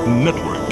Network.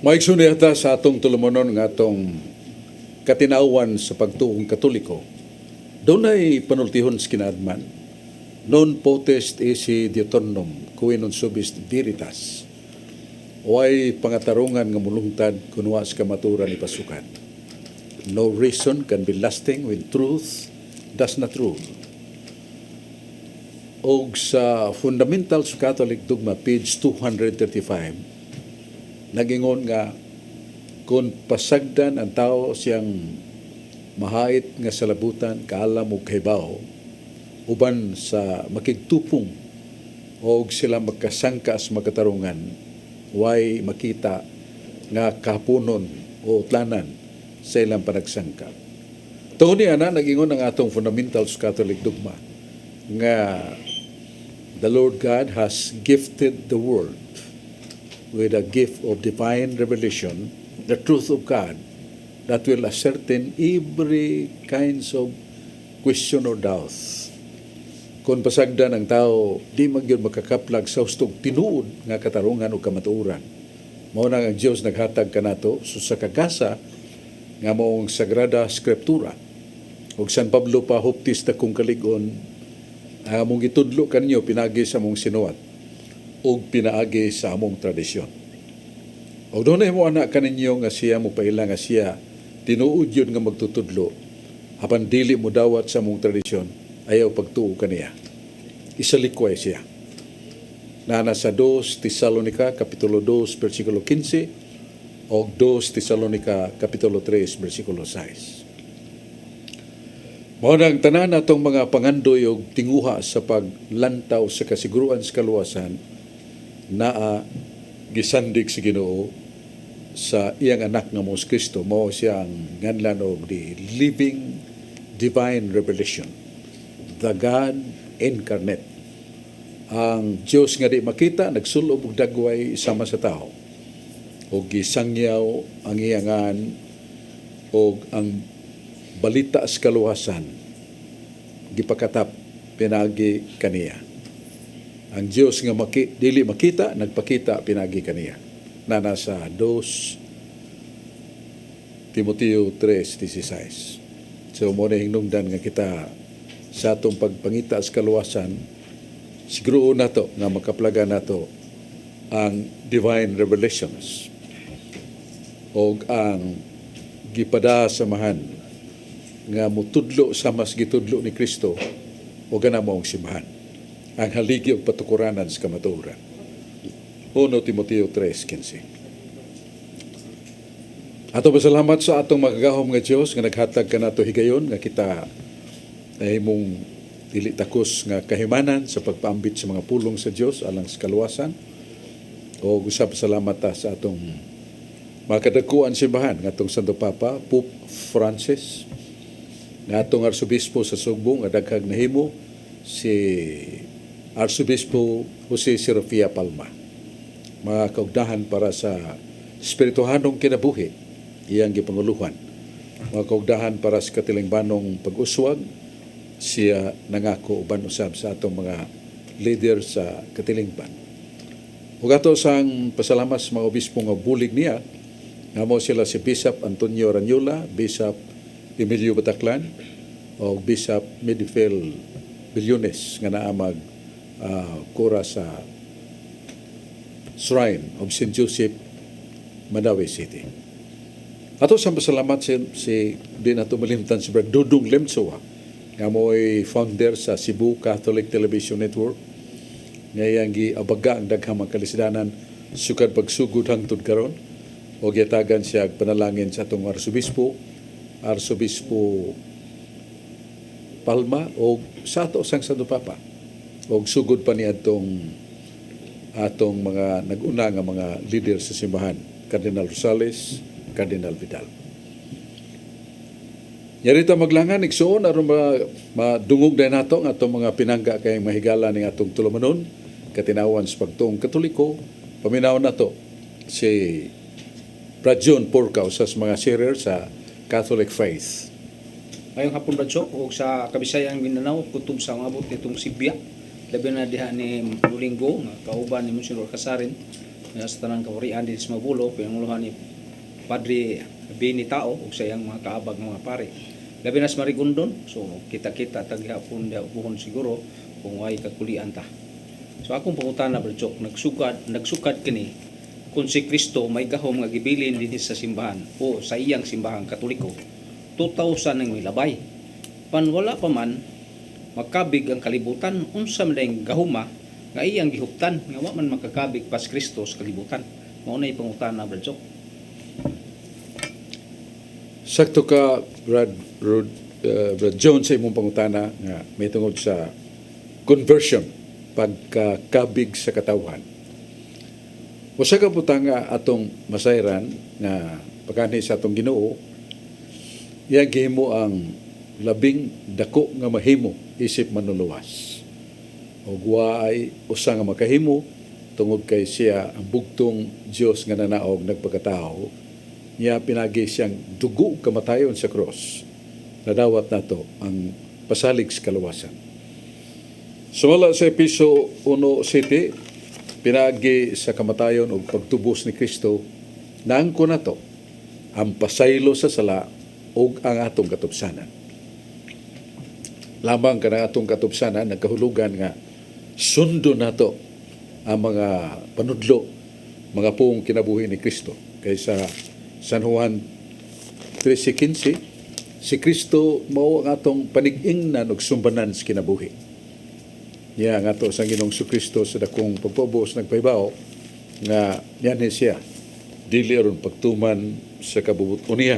Maigsoon yata sa atong tulumonon nga atong katinawan sa pagtuong Katoliko. Doon ay panultihon sa kinaadman. Non potest isi Deuteronom, cui non subis veritas. Way pangatarungan nga mulungtad kunwa sa kamaturan ni pasukan. No reason can be lasting when truth does not rule. Og sa Fundamentals of Catholic Dogma, page 235, nagingon nga kung pasagdan ang tao siyang mahait nga salabutan, kaalam o kaibaw, uban sa makigtupong o sila magkasangka sa magkatarungan, way makita nga kapunon o utlanan sa ilang panagsangka. Tungod niya na, nagingon ang atong Fundamentals Catholic Dogma nga the Lord God has gifted the world with a gift of divine revelation, the truth of God, that will ascertain every kinds of question or doubt. Kung pasagdan ang tao, di magyud makakaplag sa hustong tinuod nga katarungan o kamatuoran. Mao na ang Dios naghatag kanato so sa kagasa nga maong Sagrada Scriptura. Og San Pablo pa huptista kung kaligon, among gitudlo kanyo pinagi sa mong sinuwat o pinaagi sa among tradisyon. O doon ay mo anak kaninyo nga siya mo paila nga siya tinuod yun nga magtutudlo hapan dili mo dawat sa among tradisyon ayaw pagtuo kaniya. Isalikway siya. Na nasa 2 Tesalonica kapitulo 2 versikulo 15 o 2 Tesalonica kapitulo 3 versikulo 6. Mao nang tanan atong mga pangandoy og tinguha sa paglantaw sa kasiguruan sa kaluwasan naa gisandig si Ginoo sa iyang anak nga Mos Kristo. Mao siya ang nganlan og the living divine revelation, the God incarnate. Ang Dios nga di makita nagsulob og dagway sama sa tao og gisangyaw ang iyangan og ang balita sa kaluwasan gipakatap pinagi kaniya. Ang Dios nga dili makita nagpakita pinagi kaniya. Na nasa 2 Timoteo 3:16. So mo na hinungdan nga kita sa atong pagpangita sa kaluwasan, siguro nato nga makaplaga nato ang divine revelations o ang gipada samahan nga mutudlo sa mas gitudlo ni Kristo o gana mo ang simbahan. Ang haligi o patukuranan sa kamatuoran. 1 Timoteo 3:15. Ato pasalamat sa atong magagahom nga Dios nga naghatag kanato higayon nga kita ay mong dili takos nga kahimanan sa pagpaambit sa mga pulong sa Dios alang sa kaluwasan. O usab salamat ta sa atong mga kadagkuan simbahan nga atong Santo Papa Pope Francis, nga atong Arsobispo sa Sugbong nga daghag nahimo si Arsobispo Jose Serafia Palma. Mga kaugdahan para sa espirituhanong kinabuhi, iyang gipanguluhan. Mga kaugdahan para sa katilingbanong pag-uswag, siya nangako uban usab sa atong mga leader sa katilingban. Ug ato sang pasalamat sa mga obispo nga bulig niya, nga mo sila si Bishop Antonio Ranyola, Bishop Emilio Bataclan, o Bishop Medifel bilyones nga naa mag kura sa Shrine of St. Joseph, Mandaue City. Ato sa pasalamat si din ato malimtan si Brad Dudong Lemsoa nga mo'y founder sa Cebu Catholic Television Network. Ngayang giabaga ang daghang mga kalisidanan sukad pagsugod hangtod karon o giyatagan siya panalangin sa atong Arsobispo Palma o sa ato sang Santo Papa o sugod pa ni atong mga nag-una nga mga leader sa simbahan, Cardinal Rosales, Cardinal Vidal. Yarita maglangan, igsuon, aron madungog na nato ang atong mga pinangga kay mahigala ng atong tulumanon, katinawan sa pagtuong Katoliko, paminaw na to si Brad John Porca sa mga sharer sa Catholic Faith. Ngayong hapon radyo o sa Kabisayang Mindanao kutob sa mabot nitong Sibya labi na diha ni Linggo nga kauban ni Monsignor Casarin sa tanang kawarian din sa Mabulo pinanguluhan ni Padre Bini Tao o sa iyang mga kaabag mga pare labi na sa Marigondon. So kita-kita taghapon diha buhon siguro kung way kakulian ta. So akong pangutana radyo nagsukad kini kung si Kristo may gahom nga gibilin dinhi sa simbahan o sa iyang simbahan Katoliko 2,000 ang milabay. Pan wala pa man makabig ang kalibutan, unsa man dayang gahuma nga iyang gihuptan nga wa man makakabig pas Kristo sa kalibutan. Mao na ipangutana Brad. Sakto ka Brad John sa imong pangutana nga may tungod sa conversion, pagkakabig sa katawhan. Usa ka butang nga atong masayran nga pagani sa atong Ginoo, iya gihimo ang labing dako nga mahimo isip manuluwas. O guwaay usa nga makahimo tungod kay siya ang bugtong Dios nga nanaog nagpakatao. Niya pinagi siyang dugo kamatayon sa cross. Nadawat nato ang pasalig sa kaluwasan. Sumala sa Episo 1:7, pinagi sa kamatayon o pagtubos ni Kristo, naangko nato ang pasaylo sa sala o ang atong katupsanan. Lamang ka na atong katupsanan, nagkahulugan nga sundo nato ang mga panudlo, mga puong kinabuhi ni Kristo. Kaysa San Juan 13:15, si Kristo mao ang atong panig-ingnan og sumbanan sa kinabuhi. Niya ang ato sa Ginoong Kristo sa dakong pagpubos nagpahibao nga yan siya dili aron pagtuman sa kabubuton niya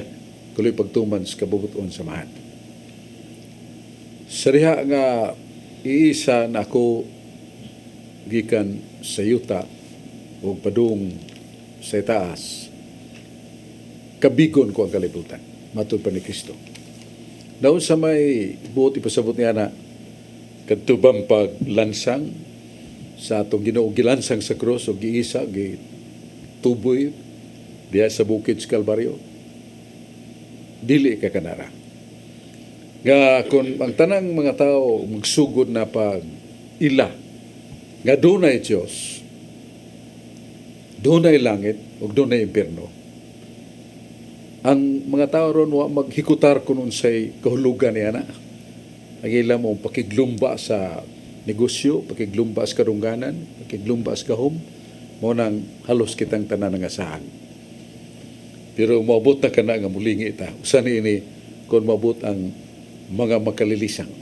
kuloy pagtuman sa kabubuton samahan. Sa diha nga iisa na ako gikan sa yuta o padung sa itaas, kabigon ko ang kalibutan matud pa ni Kristo. Daw sa may buot ipasabot niya na kadtubang paglansang sa atong Ginoo gilansang sa krus o giisa gituboy diha sa bukid sa Kalbaryo, dili ka kanara. Nga kung ang tanang mga tao magsugod na pag ila nga dunay Diyos, dunay langit o dunay impierno, ang mga tao ron wa maghikutar kung unsay kahulugan niya na. Ang ilang mo pakiglumba sa negosyo, pakiglumba sa kadungganan, pakiglumba sa gahom, mo nang halos kitang tanan nga asahan. Pero maabot na ka na nga mulingi ita. Usan ini kung maabot ang mga makalilisang.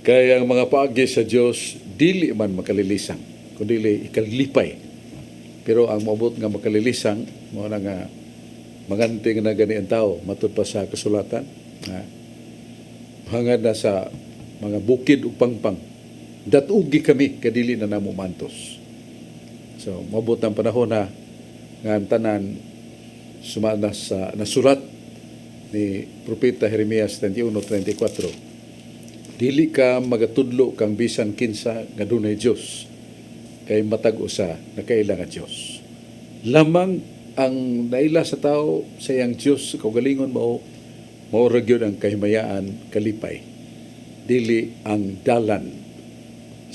Kaya ang mga paagi sa Diyos, dili man makalilisang, kundi ikalipay. Pero ang maabot nga makalilisang, mo na nga maganting na gani ang tao, matud pa sa kasulatan, hangad na sa mga bukid o pangpang, datugi kami, kadili na namo mantos. So, maabot ng panahon na nga ang tanan sumana sa nasulat ni Propeta Jeremias 31:34, dili ka magatudlo kang bisan kinsa nga dunay Dios, kay matag usa nakailang nga Dios. Lamang ang naila sa tao sa iyang Dios kaugalingon mao ra gyud ang kahimayaan kalipay, dili ang dalan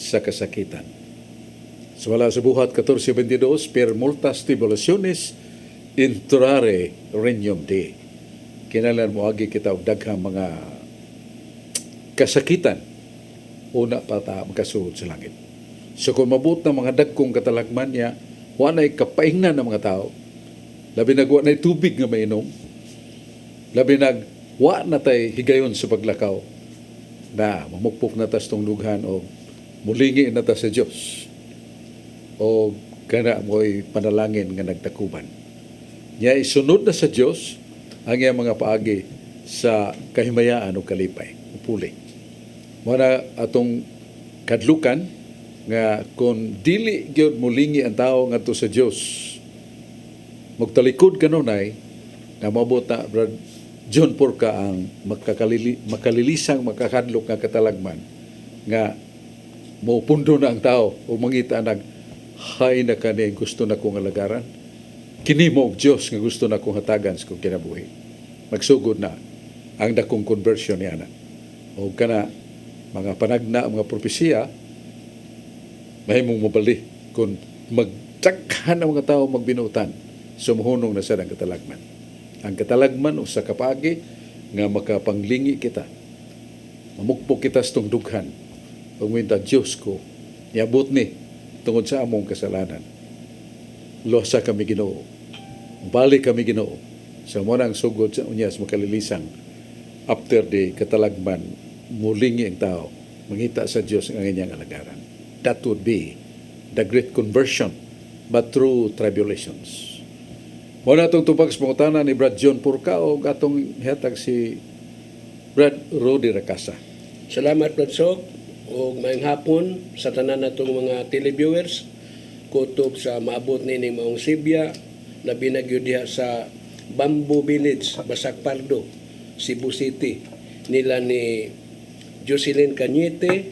sa kasakitan. So wala sa buhat 14:22, per multas tribulaciones inturare regnum Dei. Kinalan mo agi kita og daghang mga kasakitan una pa ta makasulod sa langit. So kung mabuot ng mga dagkong katalagman niya, wanay kapaingnan ng mga tao, labi nag wa na tubig nga mainom, labi nag wa na tay higayon sa paglakaw, na mamukpok na tas tong lughan o mulingi na ta sa Dios o kana mo'y panalangin nga nagtakuban. Niya isunod na sa Dios ang iyang mga paagi sa kahimayaan o kalipay, puli. Muna atong kadlukan nga kung dili gyud mulingi ang tao ngadto sa Dios, magtalikod kanunay nga mabot na Brad John Porca ang makalilisang makakadlok nga katalagman nga maupundo na ang tao o mangita nag hay na kani gusto na kong alagaran, kini mo og Dios nga gusto na kong hatagan sa kong kinabuhi. Magsugod na ang dakong conversion niya na o kana mga panagna mga propesiya mahimong mabali kung magtaghan ang mga tao magbinutan, sumuhunong na sa ang katalagman. Ang katalagman o sa kapagi nga makapanglingi kita, mamukpok kita sa itong dughan, pagminta Diyos ko, niabot ni tungod sa among kasalanan. Losa kami Ginoo, balik kami Ginoo, sa muna ang sugod sa unyas makalilisang after the katalagman, mulingi ang tao, mangita sa Diyos ang inyang alagaran. That would be the great conversion, but through tribulations. Muna itong tubag sa pangutana ni Brad John Porca o atong hatag si Brad Rudy Racasa. Salamat Brad Sok o maayong hapon sa tanan natong mga televiewers kutob sa maabot nining maong Sibya na binagyo diha sa Bamboo Village, Basak Pardo, Cebu City nila ni Jocelyn Cañete,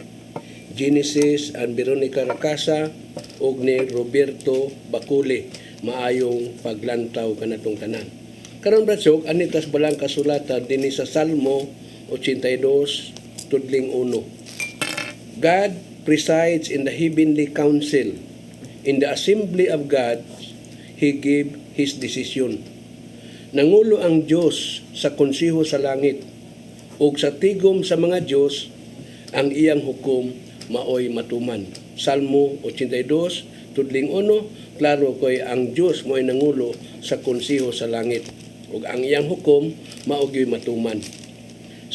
Genesis and Veronica Racasa ug ni Roberto Bacule. Maayong paglantaw kanatong tanan. Karon Brad Sok, anitas balang kasulatan dinhi sa Salmo 82 tudling 1. God presides in the heavenly council. In the assembly of God, He gave His decision. Nangulo ang Diyos sa konsiho sa langit, ug sa tigom sa mga Diyos, ang iyang hukom maoy matuman. Salmo 82, tudling 1, klaro ko'y ang Diyos mo'y nangulo sa konsiho sa langit, ug ang iyang hukom mao'y matuman.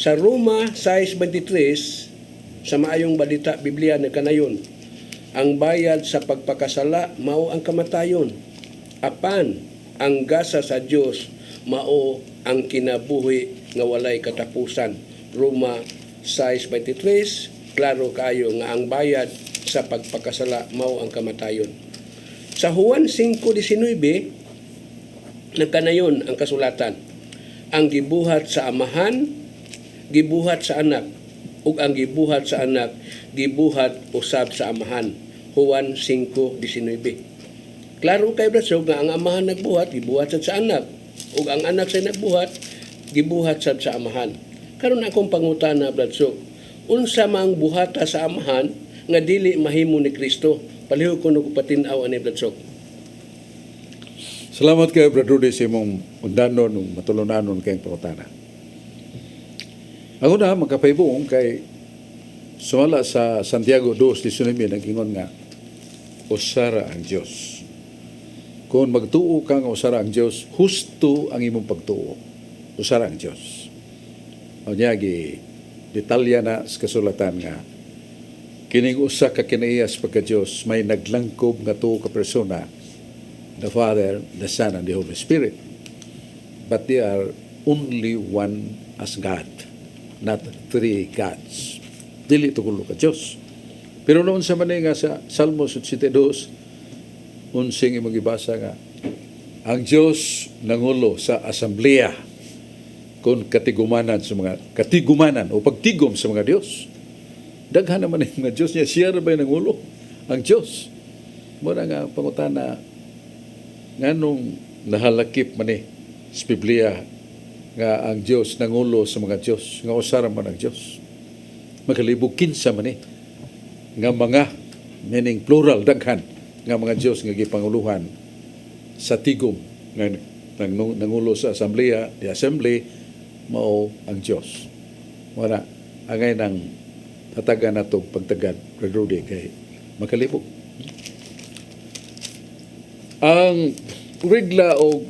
Sa Roma 6:23, sa maayong balita Biblia na kanayon, ang bayad sa pagpakasala mao ang kamatayon. Apan ang gasa sa Dios mao ang kinabuhi nga walay katapusan. Roma 6:23, klaro kayo nga ang bayad sa pagpakasala mao ang kamatayon. Sa Juan 5:19 nagkanayon ang kasulatan, ang gibuhat sa amahan gibuhat sa anak, ug ang gibuhat sa anak gibuhat usab sa amahan. Juan 5:19. Klaro kay Brasog nga ang amahan nagbuhat gibuhat sad sa anak, ug ang anak say nagbuhat gibuhat sad sa amahan. Karon akong pangutana Brasog, unsa mang buhata sa amahan nga dili mahimo ni Kristo? Palihog ko patin-aw ani Brasog. Salamat kay Brad Rudy sa imong undanon ug matulunanon kayong pangutana. Ako na magkapaybong kay sumala sa Santiago 2:19 nag-ingon nga usara ang Dios. Kung magtuo ka nga usara ang Dios, husto ang imong pagtuo. Usara ang Dios. O niya gi detalya na sa kasulatan nga kining usa ka kinaiyas pagka Dios may naglangkob nga tuo ka persona, the Father, the Son, and the Holy Spirit. But they are only one as God, not three gods. Dili tukulo ka Diyos. Pero noon sa manay nga sa Salmo 72, unsing imong gibasa nga, ang Diyos nangulo sa asambleya kung katigumanan o pagtigom sa mga Diyos. Daghan naman yung mga Diyos niya, siya rin ba yung nangulo? Ang Diyos. Muna nga pangutana, nga nung nahalakip man sa Biblia nga ang Diyos nangulo sa mga Diyos, nga usara man ang Diyos. Magalibog kinsa man nga mga, meaning plural, daghan, nga mga Diyos nga gipanguluhan sa tigom, nga nangulo sa asambleya, the assembly, mao ang Diyos. Muna, angay ng tatagan na itong pagtagad, Brother Rudy, kay makalibog. Ang regla o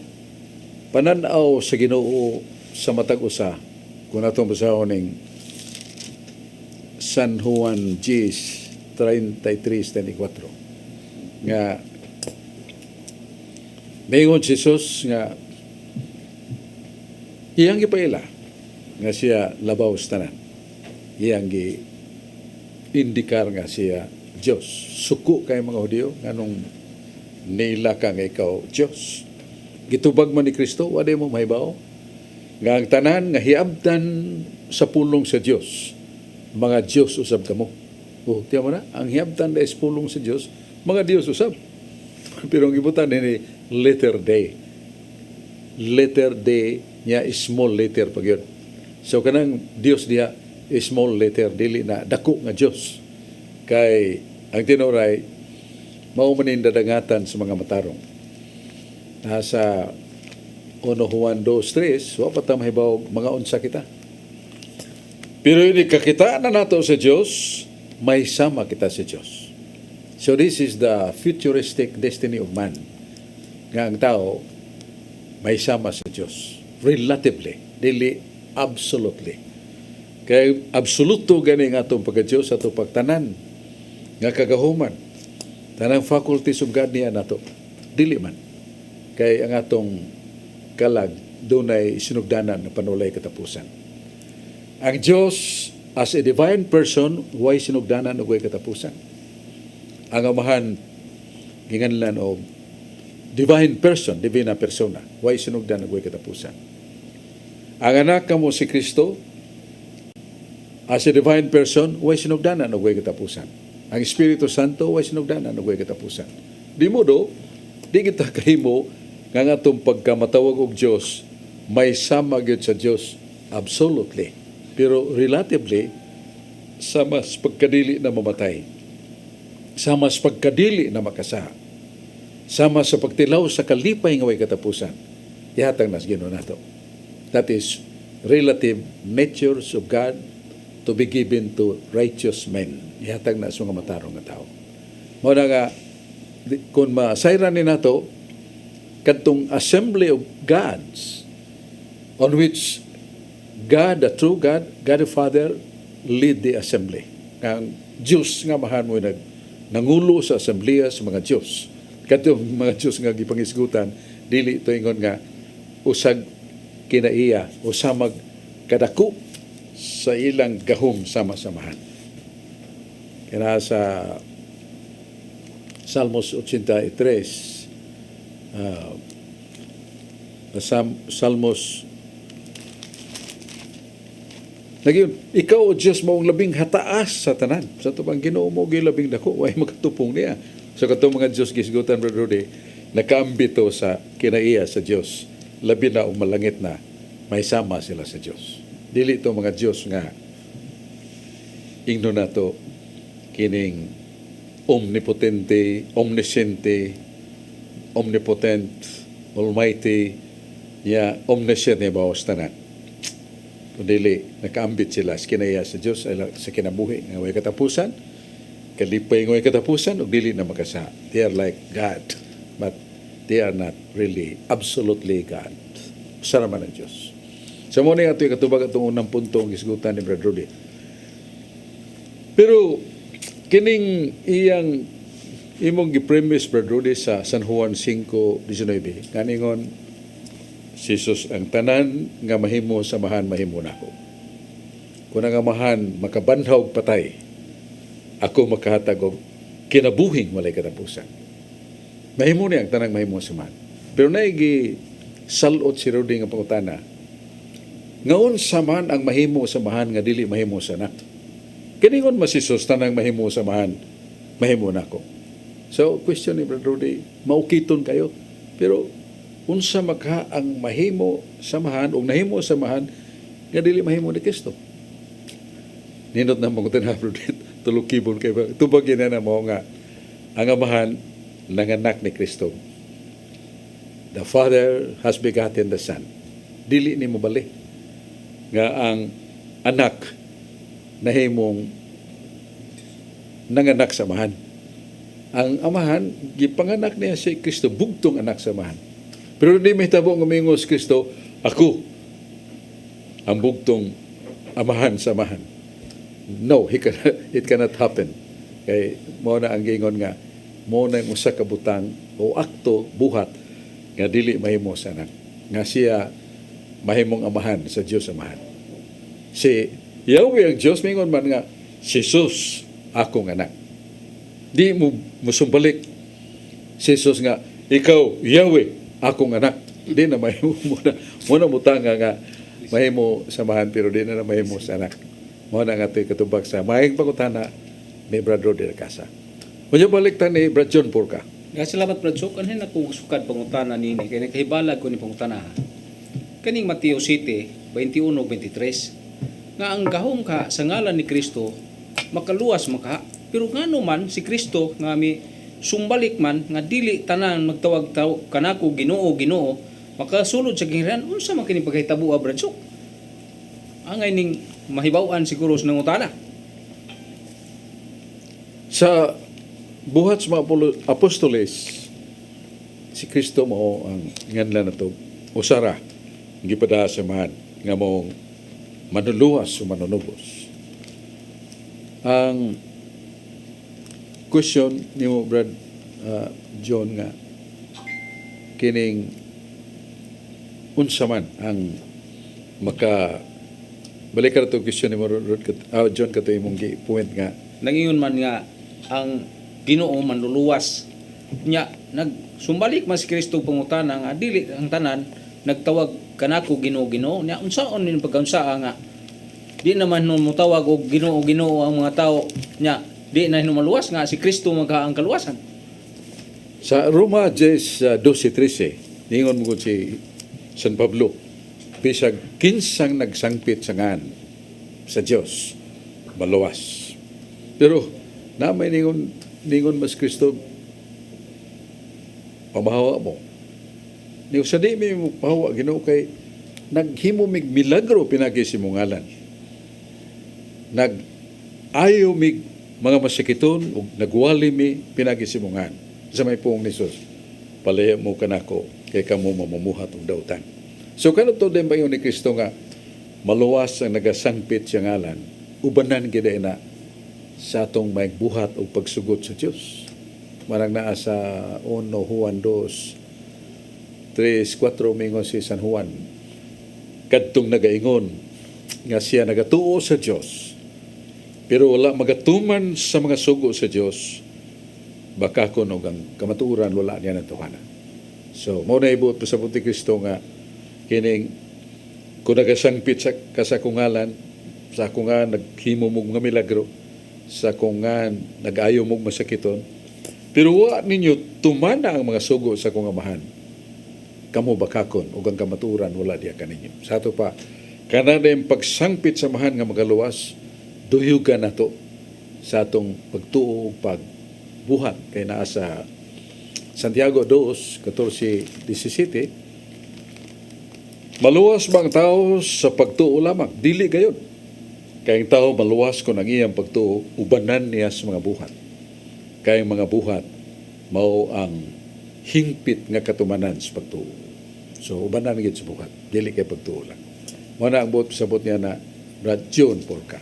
pananaw sa Ginoo sa matag usa kung atong basahon ning San Juan 10:33-34 nga mayon si Jesus nga iyang gipaila nga siya labaw sa tanan, iyang gi indikar nga siya Dios. Suko kay mga Hudiyo nganong nila ka nga ikaw Dios. Gitubag man ni Kristo, wala mo mahibaw nga ang tanan nga hiabtan sa pulong sa Dios, mga Dios usab kamo. O tiyan mo na, ang hiabtan na is pulong sa Dios, mga Dios usab. Pero ang ibutan ni letter day. Letter day niya is small letter pag yun. So kanang Dios diya is small letter, dili na dako nga Dios. Kay ang tinuray mao man ning dadangatan sa mga matarong. Nasa 1 Juan 2:3, wa pa ta mahibaw mga unsa kita. Pero ini kakita na nato sa Dios, may sama kita sa Dios. So this is the futuristic destiny of man. Nga ang tao may sama sa Dios. Relatively, dili absolutely. Kay absoluto gani nga atong pagka-Dios atong pagtanan nga kagahuman. Tanang faculties of God niya nato. Dili man. Kay ang atong kalag dunay sinugdanan na panulay katapusan. Ang Dios as a divine person way sinugdanan ug way katapusan. Ang Amahan ginganlan og divine person, divina persona, way sinugdanan ug way katapusan. Ang anak kamo si Kristo as a divine person way sinugdanan ug way katapusan. Ang Espiritu Santo way sinugdanan ug way katapusan. Di mo do, di kita kahimo nga atong pagkamatawag og Dios may sama gyud sa Dios absolutely, pero relatively sa mas pagkadili na mamatay, sa mas pagkadili na makasaha, sama sa pagtilaw sa kalipay nga way katapusan, ihatag nas Ginoo nato. That is relative natures of God to be given to righteous men. Ihatag na sa mga matarong nga tao. Mao na nga kung masayran ni nato kadtong assembly of gods on which God, the true God, God the Father, lead the assembly. Ang Diyos nga mahan mo nangulo sa assemblea sa mga Diyos. Kadtong mga Diyos nga gipangisgutan, dili ito ingon nga usag kinaiya o samag kadako sa ilang gahom sama-samahan. Kaya sa Salmos 83, Salmos nagyon, ikaw o Diyos mo ang labing hataas sa tanan. Sa ito pang Ginoo mo labing dako, way makatupong niya. So katong mga Diyos gisgutan, Brother Rudy, nakaambito sa kinaiya sa Diyos. Labi na o malangit na, may sama sila sa Diyos. Dili ito mga Diyos nga ingno na to kining omnipotente, omnisciente, omnipotent, almighty, omniscient niya bawas tanan. Dili nakaambit sila sa kinaya sa Dios sa kinabuhi nga way katapusan, kalipay nga way katapusan ug dili na makasa. They are like God, but they are not really absolutely God. Usa man ang Dios. So mo ni ato katubag atong unang punto ang isgutan ni Brother Rudy. Pero kining iyang imong gi-premise, Brother Rudy, sa San Juan 5:19 kaningon Jesus ang tanan nga mahimo samahan mahimo nako. Kung ang amahan makabanhaw patay, ako makahatag og kinabuhing walay katapusan. Mahimo ni ang tanang mahimo samahan. Pero naigi salot si Rudy nga pangutana. Ngaon saman ang mahimo samahan nga dili mahimo sa anak. Kiningon masisos tanang mahimo samahan mahimo nako. So question ni Brother Rudy, maukiton kayo. Pero unsa maka ang mahimo samahan o nahimo samahan nga dili mahimo ni Kristo. Nindot na mga tanapod tulukibon kay tubag na mo nga ang amahan nanganak ni Kristo. The Father has begotten the Son. Dili ni mo bali nga ang anak nahimong nanganak sa amahan. Ang amahan, gipanganak niya si Kristo, bugtong anak sa amahan. Pero di may tabo ng umingos Kristo, ako ang bugtong amahan sa amahan. No, it cannot happen. Kay mo na ang gingon nga, mo na yung usa ka butang o akto, buhat, nga dili mahimo sa anak. Nga siya mahimong amahan sa Diyos amahan. Si Yahweh ang Diyos, mingon man nga, si Jesus, akong anak. Di mo musumbalik si Jesus nga, ikaw, Yahweh, akong anak. Di na mahimo mo na mutanga nga mahimo samahan pero di na mahimo sa anak. Mo na nga ito'y katubag sa maayong pangutana ni Brad Rodel Casa. Muna balik ta ni Brad John Porca. Nga salamat Brad Sok, anhin ako sukad pangutana nini, kaya nakahibalag ko ni pangutana. Kaning Mateo 7, 21-23, nga ang gahom ka sa ngalan ni Kristo, makaluwas maka, pero nga man si Kristo nga mi sumbalik man, nga dili tanan magtawag kanako Ginoo, makasulod sa gingharian, unsa man kini paghitabo Brad Sok? Angay ning mahibaw-an siguro sa nangutana. Sa buhat sa mga apostoles, si Kristo mo ang nganlan na ito, usara, gipada sa mahan, nga mong manuluwas o manunubos. Ang question ni mo, Brad John, nga, kining unsa man ang balik ka na ito question ni mo, John, kato imong point nga, Nangingon man nga ang Ginoo manluluwas nya nagsumbalik man si Kristo pangutana nga dili ang tanan nagtawag kanako Ginoo nya unsaon nin pagkaunsa nga di naman no mutawag og Ginoo ang mga tao nya di na hinumaluwas nga si Kristo maghaang kaluwasan. sa Roma 12:13, ningon mo si San Pablo, bisag kinsang nagsangpit sa ngan sa Dios maluwas. Pero namay ningon mas Kristo, pamahawa mo. Niyo sa di mo pahawa, Ginoo, kay naghimo mig milagro pinagi si mungalan. Nag-ayo mig mga masakiton ug nagwali mi pinagi si mungan. Sa may puong ni Jesus, palaya mo kanako kay kamo mamumuhat og dautan. So kanto to din ba yun ni Kristo nga maluwas ang nagasangpit siya ngalan, ubanan gid na sa atong may buhat o pagsugot sa Diyos. Marang naa sa 1 Juan 2, 3, 4 mingon si San Juan. Kadtong nagaingon nga siya nagatuo sa Diyos. Pero wala magatuman sa mga sugo sa Diyos, baka kun og ang kamatuoran wala niya natuhanan. So, mo na ibuot pa sa Puti Kristo nga kining kung nagasangpit sa kasakungalan, sa akungan naghimo mo mga milagro, sa kungan nag-ayo mong masakiton, pero wa ninyo tumana ang mga sugo sa kong amahan, kamo bakakon ug ang kamaturan wala diya kaninyo. Sa ato pa kanada yung pagsangpit sa amahan nga magaluwas, duyugan nato sa atong pagtuo ug pagbuhat kay naa sa Santiago 2:14-17, maluwas bang tao sa pagtuo lamang? Dili gayon. Kaya ang tao maluwas ko ng iyang pagtuo, ubanan niya sa mga buhat. Kaya mga buhat, mao ang hingpit nga katumanan sa pagtuo. So, ubanan niya sa buhat. Dili kay pagtuo lang. Muna ang buot pasabot niya na Brad John Porca.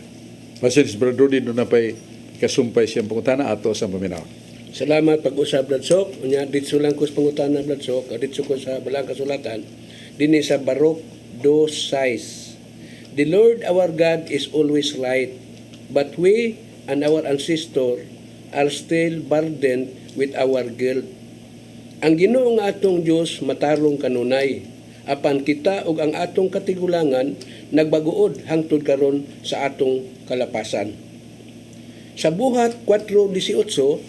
Masinis Brad Rudy, doon na pa'y kasumpay siyang pangutana ato sa paminaw. Salamat pag-usap Brad Sok. Unya ditso lang ko sa pangutana Brad Sok, ditso ko sa balang kasulatan dinhi sa Barok 2:6. The Lord our God is always right, but we and our ancestors are still burdened with our guilt. Ang Ginoo nga atong Dios matarong kanunay, apan kita ug ang atong katigulangan nagbaguod hangtod karon sa atong kalapasan. Sa buhat 4:18,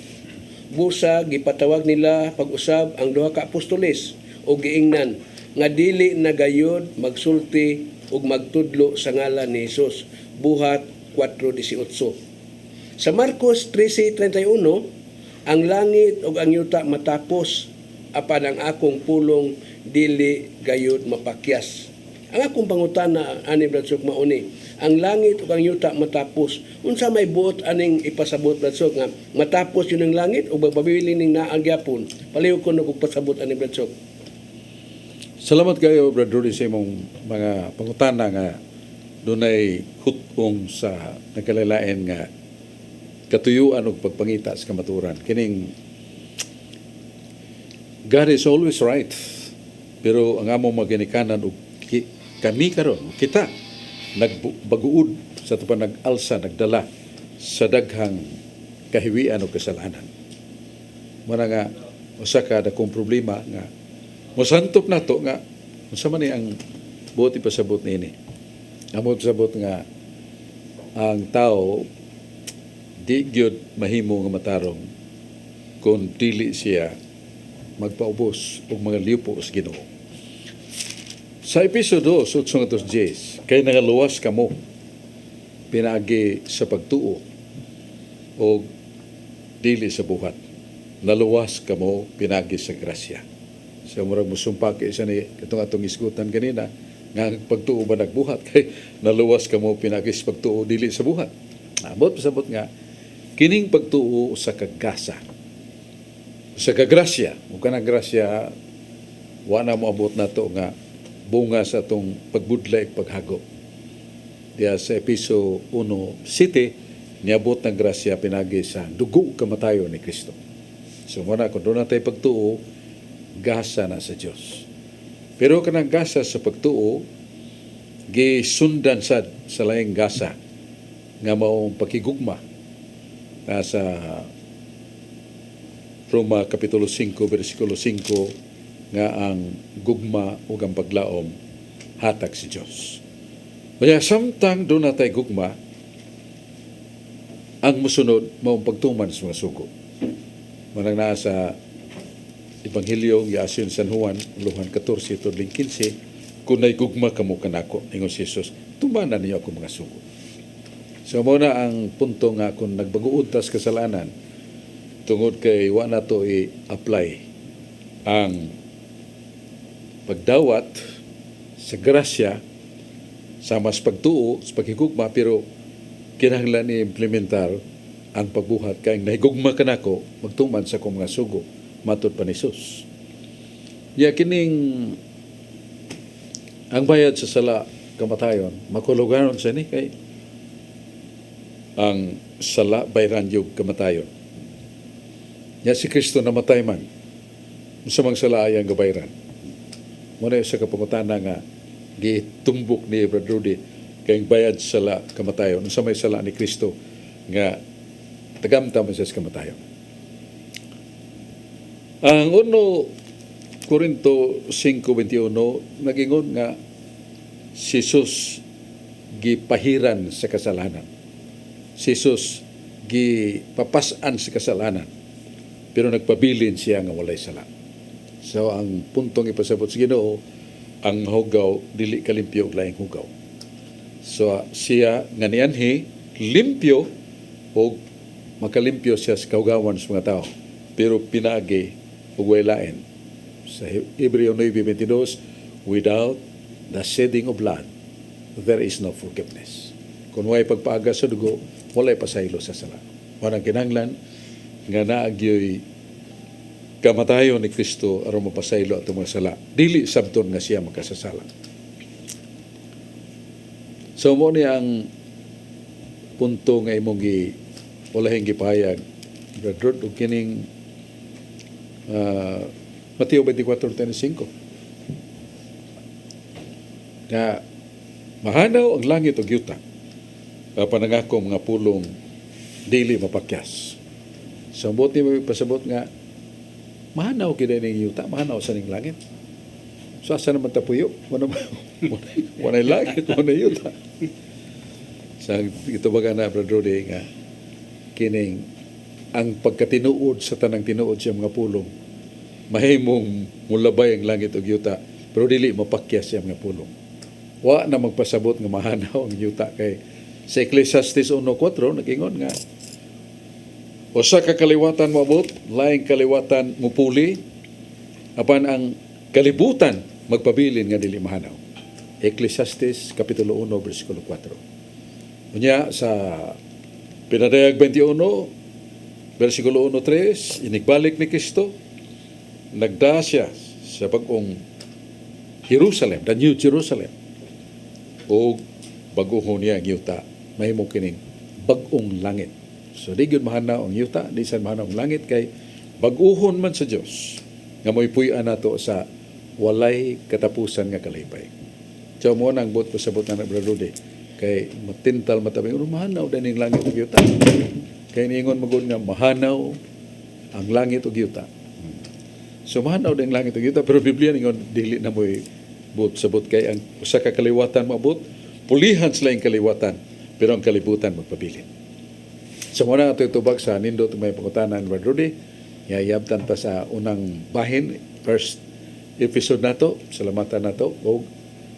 busa gipatawag nila pag-usab ang duha ka apostoles o giingnan nga dili nagayod magsulti ug magtudlo sa ngalan ni Hesus. Buhat 4:18. Sa Marcos 13:31, ang langit ug ang yuta matapos, apan ang akong pulong dili gayud mapakyas. Ang akong pangutana ani Brad Sok mauni, ang langit ug ang yuta matapos. Unsa may buot aning ipasabot Bradsog nga matapos yun ang langit ug magpabili ning naag gyapon. Palihog ko og pasabot ani Bradsog. Salamat kayo, Brad Rudy, sa imong mga pangutana nga dunay hutong sa nagkalilain nga katuyuan ug pagpangita sa kamaturan. Kining God is always right. Pero ang among maginikanan ug kami karon kita nagbaguod sa tupan nag-alsa nagdala sa daghang kahiwian ug kasalanan. Muna nga usa ka dakong problema nga mosantop nato nga unsa man ni ang buot ipasabot niini. Amo sabot nga ang tao di gyud mahimo nga matarong kung dili siya magpaubos og mga liupo sa Ginoo. Sa episodo 810, kay nangaluwas kamo pinaagi sa pagtuo o dili sa buhat. Naluwas kamo pinagi sa grasya. So murag musumpa kay isa ni katong atong isgutan kanina nga pagtuo ba nagbuhat kay naluwas kamo pinagi sa pagtuo dili sa buhat. Amot pasabot nga kining pagtuo sa kagasa. Sa kagrasya, ug kanang grasya wa na moabot nato nga bunga sa atong pagbudlay paghagop. Diya sa episo 1:7 niabot ng grasya pinagi sa dugo kamatayon ni Kristo. So muna kung doon natin pagtuo, gasa na sa Diyos. Pero kanang gasa sa pagtuo, gisundan sa laing gasa nga maong pakigugma sa Roma Kapitulo 5, versikulo 5, nga ang gugma o ang paglaom hatag si Diyos. Kaya samtang doon natay gugma, ang musunod maong pagtuman sa mga sugo. Manang naa sa Ebanghelyo ng Yasin San Juan, Luhan 14, 15, kung na'y gugma kamo kanako, ingon si Jesus, tumanan niyo ako mga sugo. So muna ang punto nga kung nagbaguod tas kasalanan, tungod kay wa na to i-apply ang pagdawat sa grasya sa mas pagtuo, sa paghigugma, pero kinahanglan i-implementar ang pagbuhat kay nahigugma ka nako magtuman sa kong mga sugo matod pa ni Jesus. Ya kining ang bayad sa sala kamatayon makuluganon sa ni kay ang sala bayran yung kamatayon. Ya si Kristo namatay man sa mga sala ay ang gabayran. Muna sa kapangutana nga gitumbok ni Brad Rudy kay bayad sa sala kamatayon sa may sala ni Kristo nga tagamtam sa kamatayon. Ang 1 Korinto 5:21 nagingon nga si Jesus gipahiran sa kasalanan. Si Jesus gipapasan sa kasalanan. Pero nagpabilin siya nga walay sala. So ang puntong ipasabot sa Ginoo, ang hugaw dili kalimpyo og laing hugaw. So siya nga nianhi limpyo o makalimpyo siya sa kaugawan sa mga tao. Pero pinaagi og way lain. Sa Hebreo 9:22, without the shedding of blood, there is no forgiveness. Kung way pagpaaga sa dugo, walay pasaylo sa sala. Wanang kinahanglan nga naagyoy kamatayon ni Kristo aron mapasaylo ato mga sala. Dili sabton nga siya makasasala. So mo ni ang punto nga imong ulahing gipahayag Brother ug kining Mateo 24:35 nga mahanaw ang langit ug yuta panangako mga pulong dili mapakyas. So buti mo pasabot nga mahanaw kida ning yuta, mahanaw sa ning langit. So asa naman tapuyo? Wala langit, wala yuta. Sa ito baga na Brother Rudy nga kining ang pagkatinuod sa tanang tinuod sa mga pulong mahimong mulabay ang langit ug yuta pero dili mapakyas sa mga pulong. Wa na magpasabot nga mahanaw ang yuta kay sa Ecclesiastes 1:4 nagingon nga usa ka kaliwatan moabot, laing kaliwatan mupuli, apan ang kalibutan magpabilin nga dili mahanaw. Ecclesiastes Kapitulo 1, versikulo 4. Unya sa Pinadayag 21, versikulo 1-3, inigbalik ni Kristo, nagda siya sa bagong Jerusalem, the New Jerusalem, o baguhon niya ang yuta, mahimo kining bagong langit. So di gyud mahanaw ang yuta, di sa mahanaw ang langit, kay baguhon man sa Dios nga mo'y puy-an nato sa walay katapusan nga kalipay. So mo nang bot pasabot na Brother Rudy, kay matintal matabing mahanaw din ang langit ug yuta. Kay niingon magud nga mahanaw ang langit ug yuta. So mahanaw din ang langit ug yuta, pero Biblia ningon dili na mo'y bot sabot kay ang usa ka kaliwatan maabot, pulihan sila ang kaliwatan, pero ang kalibutan magpabilin. So muna ito itubag sa nindot may pangutanan Brother Rudy, yayabtan ta sa unang bahin, first episode nato, salamatan nato, o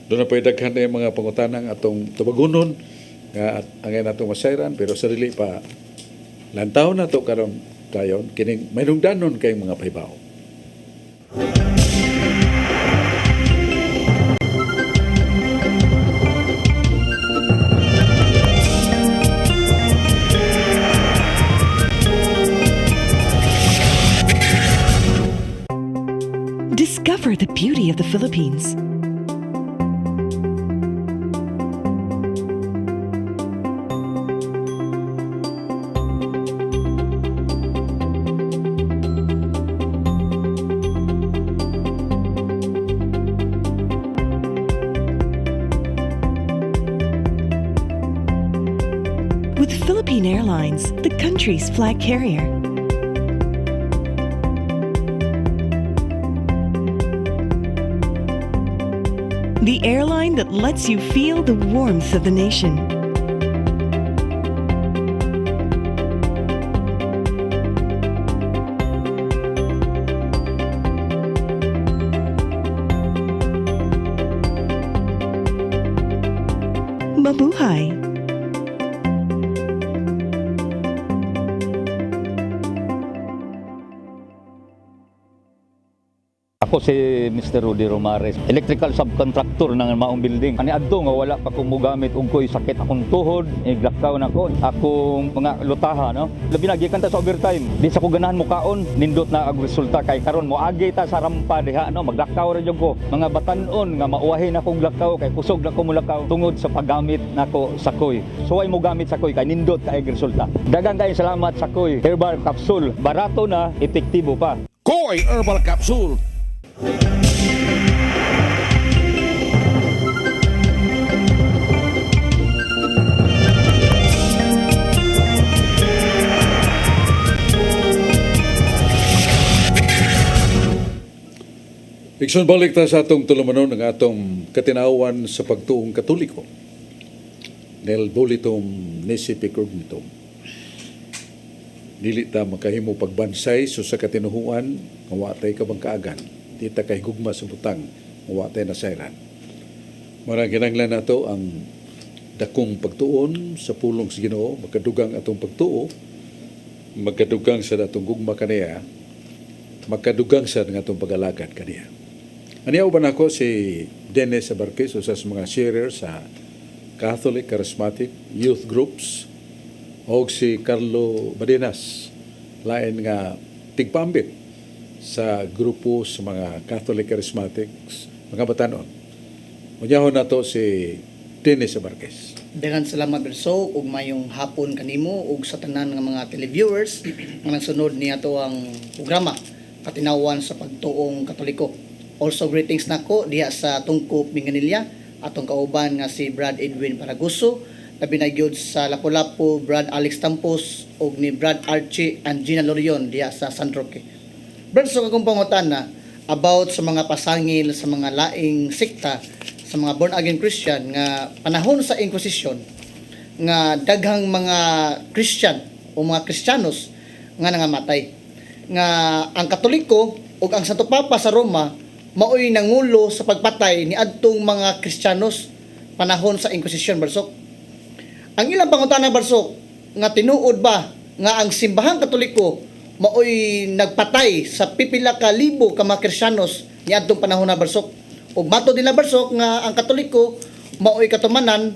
doon na pa'y daghan na yung mga pangutanang atong tubagunon nga at angay natong masayran, pero sarili pa lantaw na to karon dayon kining mayroong danon kayong mga pahibaw. Discover the beauty of the Philippines. With Philippine Airlines, the country's flag carrier. The airline that lets you feel the warmth of the nation. Mabuhay! Ako si Mr. Rudy Romares, electrical subcontractor ng maong building. Ani adto nga wala pa kong mugamit ug ko'y sakit akong tuhod, iglakaw na ko. Akong mga lutaha, no. Labi na gikan ta sa overtime. Di sa ko ganahan mo kaon, nindot na ang resulta kay karon mo agi ta sa rampa diha, no. Maglakaw ra jud ko. Mga batan-on nga mauwahi na kong lakaw kay kusog na ko mulakaw tungod sa paggamit nako sa koy. So ay mo gamit sa koy kay nindot kay resulta. Daghang kay salamat sa koy herbal capsule. Barato na, epektibo pa. Koy Herbal Capsule. Ikson balik ta sa atong tulumanon ng atong katinawan sa pagtuong Katoliko. Nel bolitum nisi picognitum. Dili ta makahimo pagbansay so sa katinuhuan nga wa tay kabangkaagan. Di ta kay gugma sa butang nga wa tay nasayran. Mara kinahanglan nato ang dakong pagtuon sa pulong sa Ginoo, magkadugang atong pagtuo, magkadugang sa atong gugma kaniya, magkadugang sa atong pag-alagad kaniya. Aniyaw ba nako si Dennis Abarquez, usa sa mga sharer sa Catholic Charismatic Youth Groups, o si Carlo Badinas, lain nga tigpambit sa grupo sa mga Catholic Charismatics, mga batanon. Unyahon nato si Dennis Abarquez. Daghang salamat Berso ug mayong hapon kanimo ug sa tanan nga mga televiewers nga nagsunod niadto ang programa Katinawan sa Pagtuong Katoliko. Also greetings nako diha sa Tungkop Minganilya, atong kauban nga si Brad Edwin Paraguso, labi na gyud sa Lapu-Lapu Brad Alex Tampos ug ni Brad Archie and Gina Lorion diha sa San Roque. Brad, so akong pangutana about sa mga pasangil sa mga laing sekta sa mga born again Christian nga panahon sa Inquisition nga daghang mga Christian o mga Kristiyanos nga nangamatay, nga ang Katoliko ug ang Santo Papa sa Roma maoy nangulo sa pagpatay ni adtong mga Kristiyanos panahon sa Inquisition, Barsok. Ang ilang pangutana, Barsok, nga tinuod ba nga ang simbahang Katoliko maoy nagpatay sa pipila ka libo ka mga Kristiyanos ni adtong panahon na, Barsok. Ug mato nila, Barsok, nga ang Katoliko maoy katumanan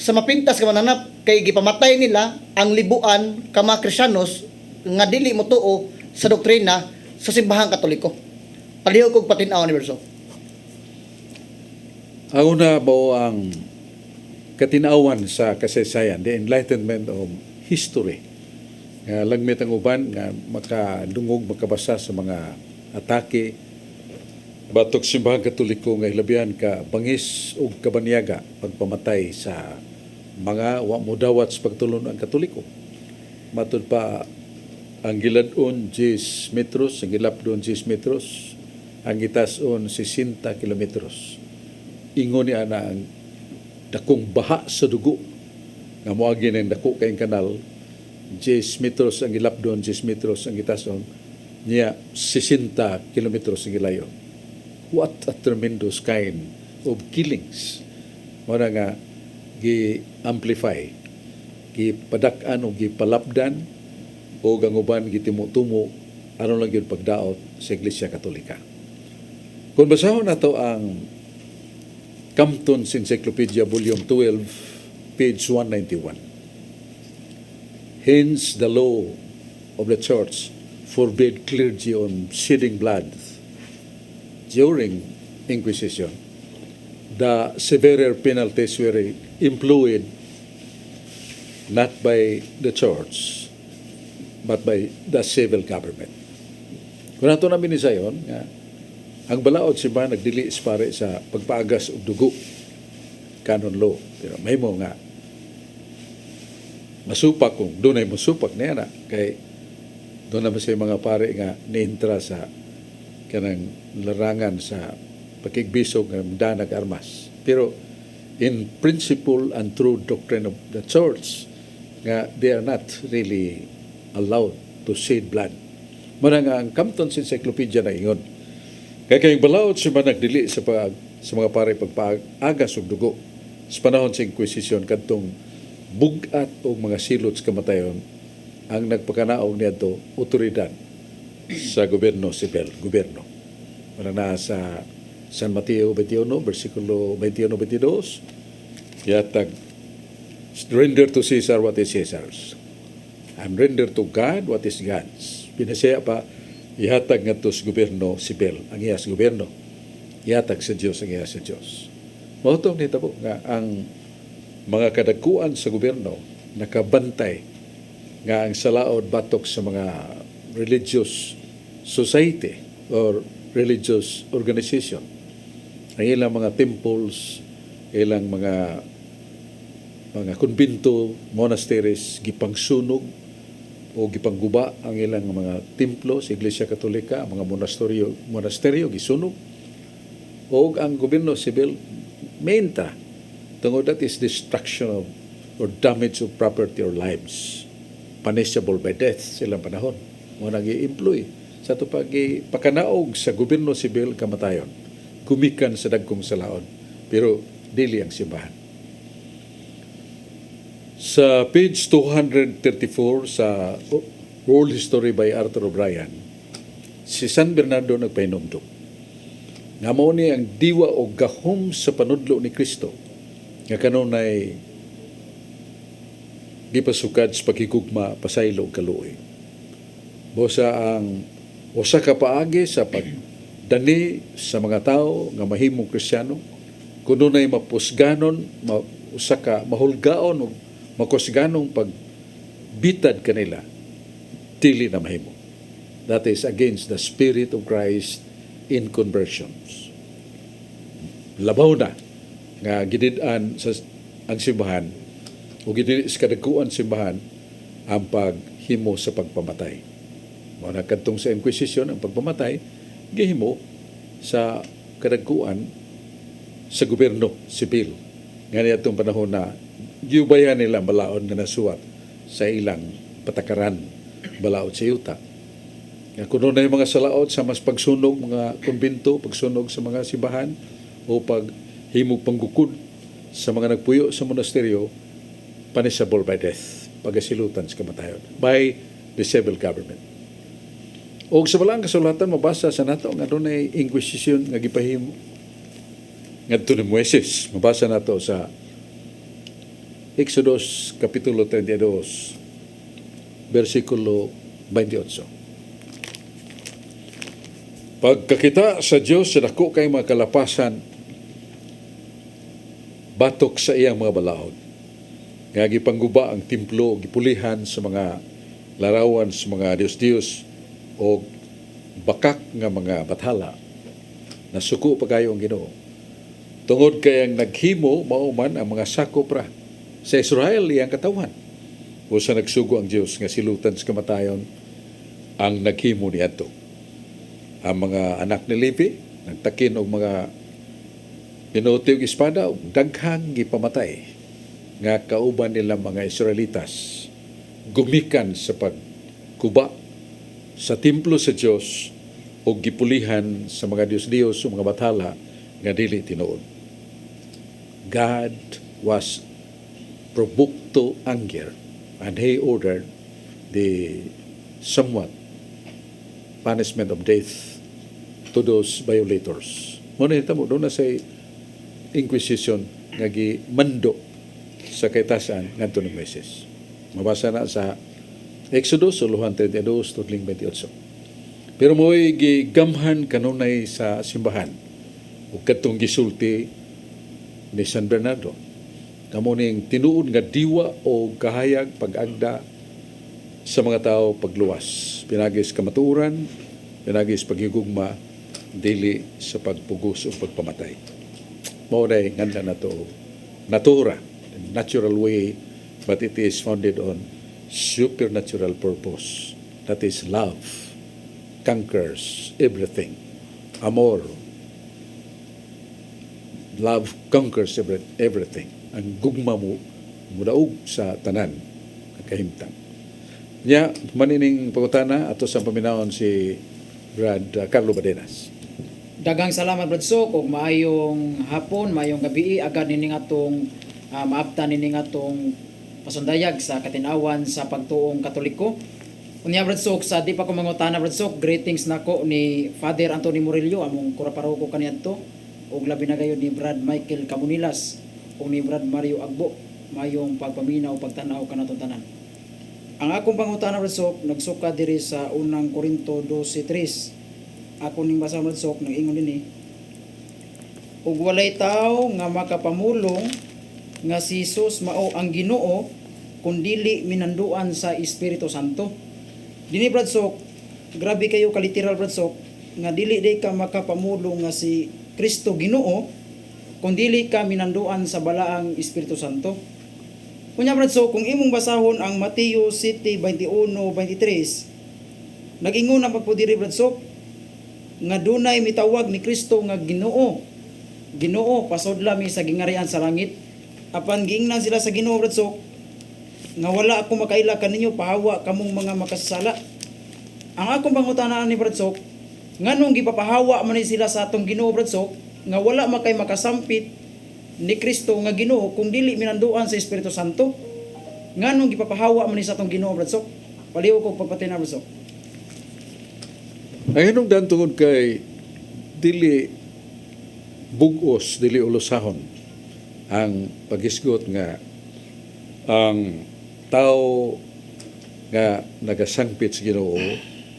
sa mapintas ka mananap kay gipamatay nila ang libuan ka mga Kristiyanos nga dili mo tuo sa doktrina sa simbahang Katoliko. Palihog kog patinaw ni Berso. Ang una mo ang katinawan sa kasaysayan, the enlightenment of history. Nga lagmit ang uban nga makadungog makabasa sa mga atake batok simbahang Katoliko nga hilabihan ka bangis ug kabanyaga pagpamatay sa mga wa mo dawat sa pagtulon ang Katoliko. Matud pa ang giladon 10 metros, ang gilapdon 10 metros, ang gitason 60 kilometros. Ingon niya na ang dakong baha sa dugo nga moagi ng dako kayong kanal 10 metros ang gilapdon, 10 metros ang gitason niya 60 kilometros ang gilayon. What a tremendous kind of killings. Mara nga gi-amplify, gipadak-an o gipalapdan o ang uban gitimo-tumo aron lang yun pagdaot sa Iglesia Katolika. Kung basahon nato ang Compton's Encyclopedia Volume 12, page 191. Hence the law of the Church forbade clergy on shedding blood during Inquisition. The severer penalties were employed not by the Church but by the civil government. Kung nato namin isayon nga ang balaod si ba nagdili pare sa pagpaagas og dugo, canon law. Pero may mo nga masupak kung doon ay masupak niya na kay doon naman sa mga pare nga niintra sa kanang larangan sa pakigbisog ng danag armas. Pero in principle and true doctrine of the Church nga they are not really allowed to shed blood. Muna nga ang Compton's Encyclopedia na ingon. Kaya kayong balaod siya man nagdili sa mga pare pagpaagas og dugo sa panahon sa Inquisition kadtong bugat o mga silot sa kamatayon ang nagpakanaog niya to otoridad sa gobyerno sibil, gobyerno. Mara na sa San Mateo 21, versikulo 21-22, yatag, render to Caesar what is Caesar's, and render to God what is God's. Pinasaya pa, ihatag nga to sa gobyerno sibil, ang iya sa gobyerno. Ihatag sa Diyos ang iya sa Diyos. Mahutong nito po nga ang mga kadagkuan sa gobyerno nakabantay nga ang salaod batok sa mga religious society or religious organization. Ang ilang mga temples, ilang mga konbento, monasteries, gipangsunog o gipangguba ang ilang mga templo sa Iglesia Katolika, ang mga monasteryo gisunog. O ang gobyerno sibil mainta tungod that is destruction of or damage of property or lives punishable by death silang panahon mo nag-i-employ sa ito pagpakanaog sa gobyerno sibil kamatayon kumikan sa dagkong salaod pero dili ang simbahan. Sa page 234 sa World History by Arthur O'Brien, si San Bernardo nagpahinumdum nga mao ni ang diwa o gahom sa panudlo ni Kristo nga kanunay gipasukad sa pagkikugma pasaylo kaluoy. Bosa ang usa ka paagi sa pagdani sa mga tao nga mahimong Kristiyano kununay mapusganon usa ka mahulgaon o makusganong pagbitad kanila dili na mahimo. That is against the Spirit of Christ in conversions. Labaw na nga gidid-an sa ang simbahan o gidid sa kadagkuan simbahan ang paghimo sa pagpamatay. Mao na kadtong sa Inquisition ang pagpamatay gihimo sa kadagkuan sa gobyerno sibil. Nga atong panahon na giubayan nila ang balaod nga nasuwat sa ilang patakaran balaod sa yuta. Nga kuno na yung mga salaod sa mas pagsunog mga kumbento, pagsunog sa mga simbahan o paghimog panggukod sa mga nagpuyo sa monasteryo, punishable by death, pagasilutan sa kamatayon by the civil government. O sa balang kasulatan mabasa sa nato nga doon ay Inquisition nga gipahimo ngadto ni Moises, mabasa nato sa Exodus Kapitulo 32, versikulo 28. Pagkakita sa Dios sa dako kay mga kalapasan, batok sa iyang mga balahod. Nga gipangguba ang templo, gipulihan sa mga larawan sa mga Dios-Dios o bakak nga mga bathala. Nasuko pa kayo ang Ginoo. Tungod kay ang naghimo mauman ang mga sakop ra sa Israel iyang katawan. O sa nagsugo ang Dios nga silutan sa kamatayon ang naghimo niadto. Ang mga anak ni Levi nagtakin og mga pinuti og espada ug daghang gipamatay nga kauban nila mga Israelitas gumikan sa pagkuba sa templo sa Dios o gipulihan sa mga Dios-Dios o mga bathala nga dili tinuod. God was provoked to anger and He ordered the somewhat punishment of death to those violators. Muna hitamo doon na sa Inquisition nga gimando sa kaitasan ngadto ni Moises. Mabasa na sa Exodus 32 tudling 28. Pero mo'y gigamhan kanunay sa simbahan ug kadtong gisulti ni San Bernardo. Kamo ning tinuod nga diwa o kahayag pag-agda sa mga tao pagluwas. Pinagis kamatuoran, pinagis paghigugma, dili sa pagpugos o pagpamatay. Mao day nganda na to natura, natural way, but it is founded on supernatural purpose. That is love conquers everything. Amor. Love conquers everything. Ang gugma mo mudaog sa tanan ang kahimtang. Nya manining pangutana ato sa paminawon si Brad Carlo Badenas. Dagang salamat Brad Sok ug maayong hapon, maayong gabi agad nining atong maabtan nining atong pasundayag sa katinawan sa pagtuong Katoliko. Unya Brad Sok, sa di pa ko mangutana Brad Sok, greetings nako ni Father Anthony Murillo among kuraparoko kaniadto ug labi na gayud ni Brad Michael Camunilas ug ni Brad Mario Agbo. Mayong pagpaminaw pagtanaw kanatong tanan. Ang akong pangutana Brad Sok, nagsuka diri sa unang Korinto 12:3. Ako ning basa Brad Sok, nag-ingon dinhi. Ug walay tawo nga makapamulong nga si Jesus mao ang Ginoo kundili minanduan sa Espiritu Santo. Dini Brad Sok, grabe kayo kaliteral Brad Sok, nga dili day ka makapamulong nga si Kristo Ginoo kundili ka minanduan sa balaang Espiritu Santo. Kunya Brad Sok, kung imong basahon ang Mateo 7:21-23, nag-ingon ang pagpudiri Brad Sok nga dunay mitawag ni Kristo nga Ginoo. Ginoo pasodla mi sa gingarian sa langit. Apan giingnan sila sa Ginoo Brad Sok nga wala ako makaila kaninyo pahawa kamong mga makasala. Ang akong pangutana ni Brad Sok, nganong gipapahawa man ni sila sa atong Ginoo Brad Sok nga wala makay makasampit ni Kristo nga Ginoo kung dili minanduan sa Espiritu Santo? Nganong gipapahawa man ni sa atong Ginoo Brad Sok? Paliw ko pagpatina Brad Sok. Ang inong dan tungod kay dili bugos, dili ulusahon ang pagisgot nga ang tao nga nagasangpit sa Ginoo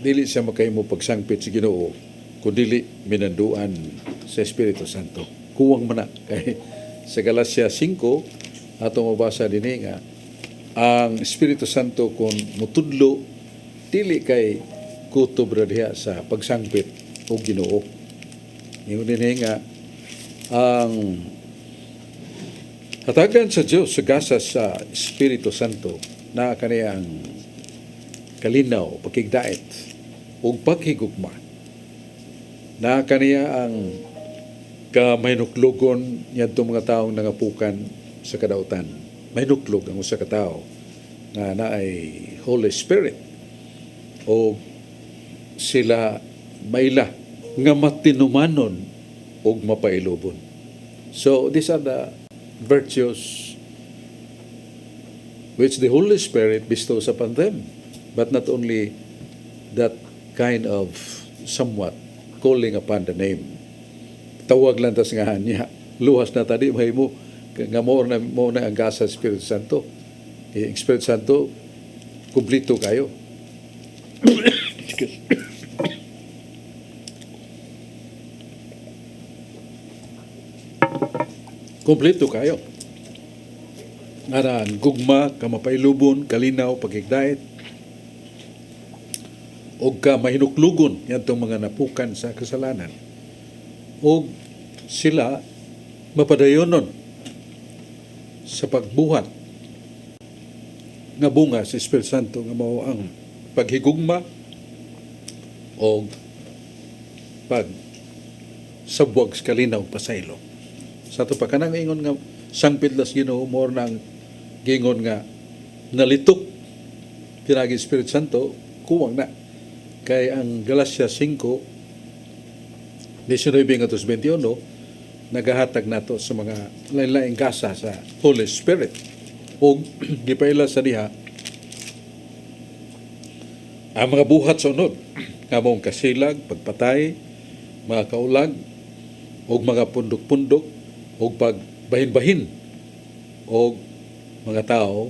dili siya makahimo pagsangpit sa Ginoo kun dili minanduan sa Espiritu Santo. Kuwang man na kay sa Galacia 5 ato mabasa dinhi nga ang Espiritu Santo kun mutudlo dili kay kutob ra diha sa pagsangpit o Ginoo. Ingon dinhi nga ang hatagan sa Dios sa gasa sa Espiritu Santo na kaniyang kalinaw, pakigdait ug paghigugma. Na kaniya ang kamayinuklogon ngadto mga taong nangapukan sa kadautan. Mahinuklog ang usa ka tawo nga naay Holy Spirit o sila maila nga matinumanon o mapailubon. So these are the virtues which the Holy Spirit bestows upon them. But not only that kind of somewhat calling upon the name. Tawag lang tas nga niya. Luhas na tadi mahimo nga mo na ang gasa sa Espiritu Santo. Espiritu Santo kumplito kayo. Kompleto kayo. Nga gugma, kamapailubon, kalinaw, pagigdait, o ka mahinuklugon yan itong mga napukan sa kasalanan. O sila mapadayonon sa pagbuhat nga bunga sa Espiritu Santo nga mao ang paghigugma o pag sabwag sa kalinaw pasaylo. Sa ito pa kanang ingon nga sangpit las Ginoo more nang gingon nga nalitok pinagi Espiritu Santo kuwang na kay ang Galacia 5 19:21 nagahatag nato sa mga lain-laing gasa sa Holy Spirit o gipaila sa diha ang mga buhat sa unod nga mong kasilag, pagpatay, mga kaulag o mga pundok-pundok o pagbahin-bahin o mga tao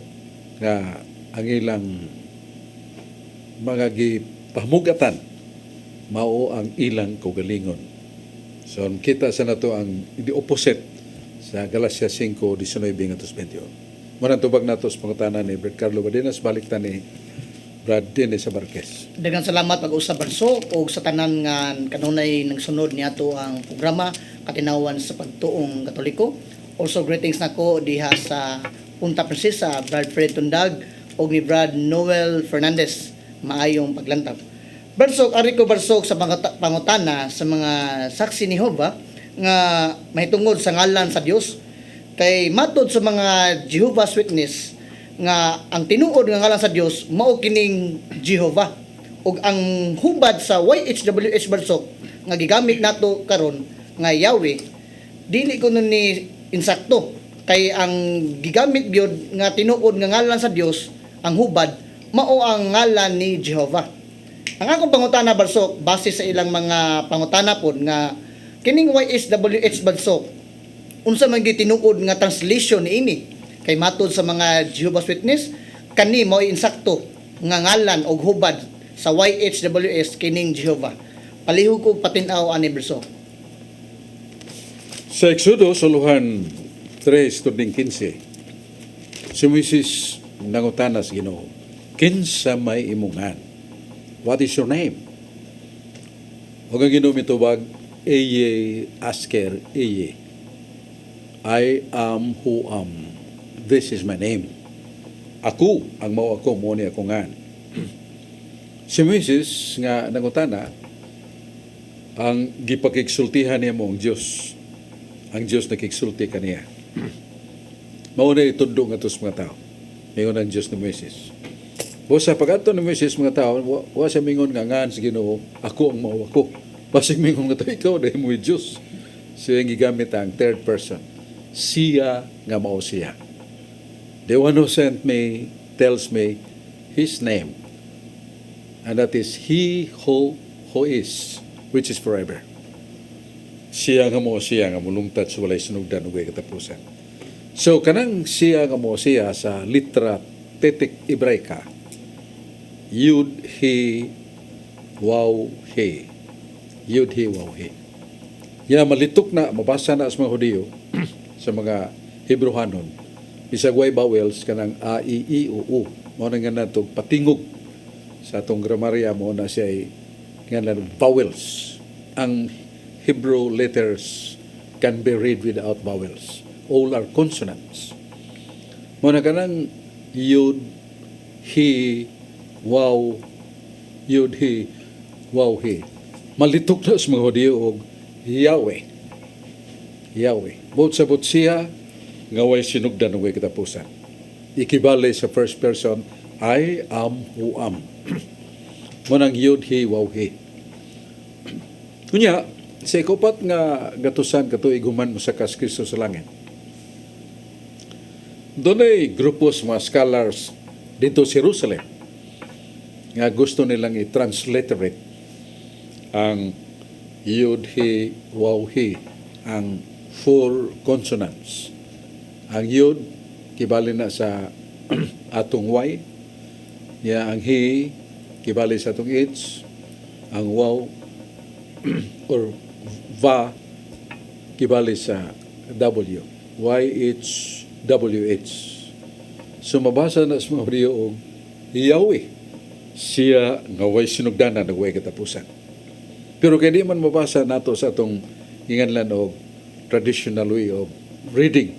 nga ang ilang mga gipamugatan mao ang ilang kaugalingon. So kita sa nato ang the opposite sa Galacia 5:19-21. Muna tubag nato sa pangutanan ni Brad Carlo Badenas, balik ta ni Brad Dennis Sabarquez. Daghang salamat pag-usab Barso og sa tanan nga kanunay nagsunod niadto ang programa Katinawan sa Pagtuong Katoliko. Also greetings nako diha sa Punta Princesa, Brad Fred Tundag og ni Brad Noel Fernandez. Maayong paglantaw. Barsok, ari ko barsok sa pangutana sa mga saksi ni Jehovah nga mahitungod sa ngalan sa Dios kay matod sa mga Jehovah's Witness nga ang tinuod nga ngalan sa Dios mao kining Jehovah ug ang hubad sa YHWH barsok nga gigamit nato karon nga Yahweh dili ko nun ni insakto kay ang gigamit gyud nga tinuod nga ngalan sa Dios ang hubad mao ang ngalan ni Jehovah. Ang akong pangutana barsok base sa ilang mga pangutana pod nga kining YHWH barsok unsa man gyud tinuod nga translation niini kay matod sa mga Jehovah's Witness kani mao insakto nga ngalan og hubad sa YHWH kining Jehovah. Palihog ko patin-aw ani barsok. Sa Exodo suluhan 3:15 si Moises nangutana sa Ginoo, kinsa may imungan? What is your name? O ang Ginoo mitubag, Eye Asker Eye. I am who am. This is my name. Ako ang mao ako mo ni ako ngan. Si Moises nga nangutana ang gipakigsultihan niya mo ang Dios. Ang Dios nakigsulti kaniya. Mao na itundo nga tos mga tao. Mingon ang Dios ni Moises. Sa pag-ato ni Moises mga tao, wa siya mingon nga ngan sa Ginoo, ako ang mao ako. Basig mingon nga ikaw dahil mo Dios. Siya ang gigamit ang third person. Siya nga mao siya. The one who sent me tells me his name. And that is he who is, which is forever. Siya nga mao siya nga mulungtad sa walay sinugdan ug katapusan. So kanang siya nga mao siya sa litra tetik Hebraika. Yud he waw he. Yud he waw he. Ya malitok na mabasa na sa mga Hudiyo sa mga Hebrewanon. Bisag way vowels kanang a i u u. Mao na nga nato patingog sa atong gramarya mo na siya ay ngalan vowels. Ang Hebrew letters can be read without vowels. All are consonants. Mao na kanang yud he wow, yud he, wow he. Malitok na sa mga Hudiyo og Yahweh. Yahweh. Bot sa bot siya, nga way sinugdan ng way katapusan. Ikibali sa first person, I am who am. Munang yud he, wow he. Kunya, sa ikupat nga gatusan katuig human mo sa Kristo sa langit. Doon ay grupos mga scholars dito sa Jerusalem nga gusto nilang i-transliterate ang yud he, waw he, ang four consonants Ang yod kibali na sa atong y, ya ang he kibali sa atong h, ang waw or va kibali sa w, YHWH. So mabasa na sa mga Hebreo og Yahweh siya nga way sinugdanan ng way katapusan. Pero kaya di man mabasa nato sa atong inganlan og traditional way of reading.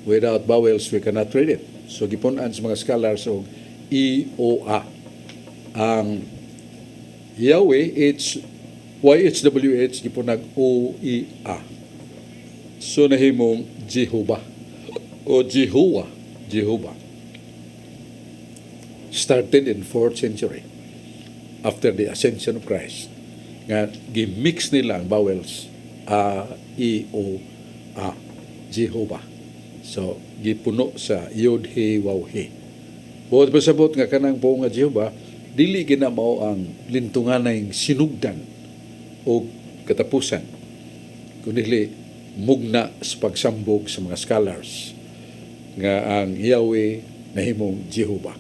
Without vowels, we cannot read it. So gipunan sa mga scholars og EOA. Ang Yahweh, YHWH, gipunag OEA. So nahimong Jehovah o Jehovah. Started in 4th century after the ascension of Christ. Nga gimix nila ang vowels A, E, O, A, Jehovah. So gipuno sa Yod, He, Waw, He. Buot pasabot nga kanang po nga Jehovah, dili ginamao ang lintunganay sinugdan o katapusan. Kundi mugna sa pagsambog sa mga scholars nga ang Yahweh nahimong Jehovah.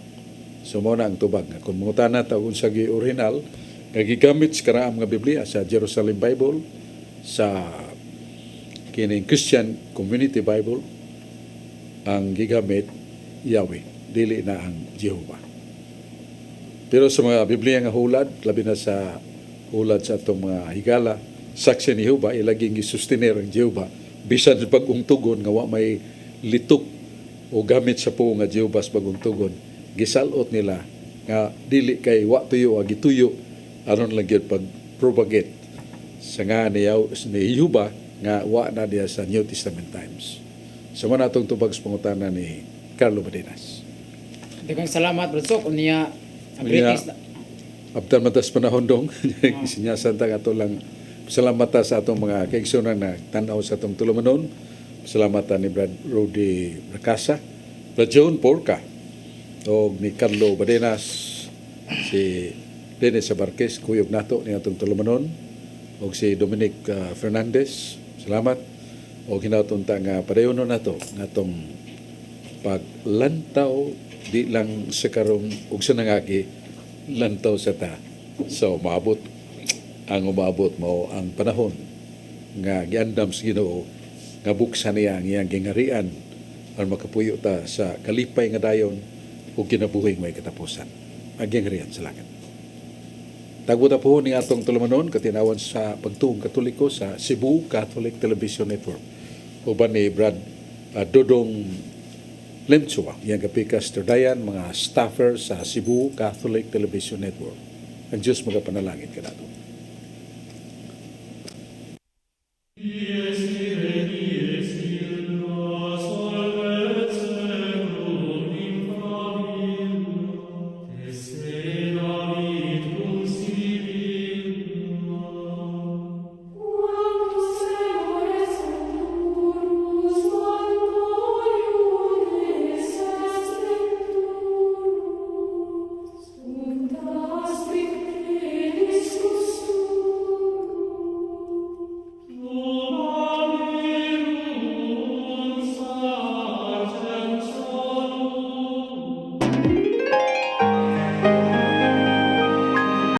So mo na ang tubag nga kung mga tanat ang unsag original nga gigamit sa karaang mga Biblia sa Jerusalem Bible, sa kining Christian Community Bible, ang gigamit Yahweh, dili na ang Jehovah. Pero sa mga Biblia nga hulad, labi na sa hulad sa atong mga higala, saksi ni Jehovah, ilaging gisustinir ang Jehovah, bisan sa bagong tugon nga wa may litok o gamit sa po nga Jehovah sa bagong tugon, gisalot nila nga dili kay wa tuyo o gituyo aron lang gyud pag-propagate sa nga ni Jehovah nga wa na diya sa New Testament times. So man atong tubag sa pangutana ni Carlo Badenas. Daghang salamat Brad Sok unya ang Unya, greetings na After matas panahon dong, sinyasan ta ato lang salamat ta sa atong mga kaigsunan na tanaw sa atong tulumanon. Salamat ni Brad Rudy Bracasa, Brad John Porca, o ni Carlo Badenas, si Dennis Sabarquez, kuyog nato ni atong tulumanon, o si Dominic Fernandez, salamat. O kinatunta nga padayono nato nga atong paglantaw di lang sa karong ug sa nangagi lantaw sa ta. So maabot mo ang panahon nga giandam sa Ginoo nga buksan niya ang iyang gingarian aron makapuyo ta sa kalipay nga dayon ug kinabuhi may katapusan. Ang gingarian sa langit. Tagbuta po ni atong tulumanon katinawan sa pagtuong Katoliko sa Cebu Catholic Television Network. Uban ni Brad Dodong Lemtsua, yang kapikas Dayan, mga staffer sa Cebu Catholic Television Network. Ang Diyos magapanalangin ka nato.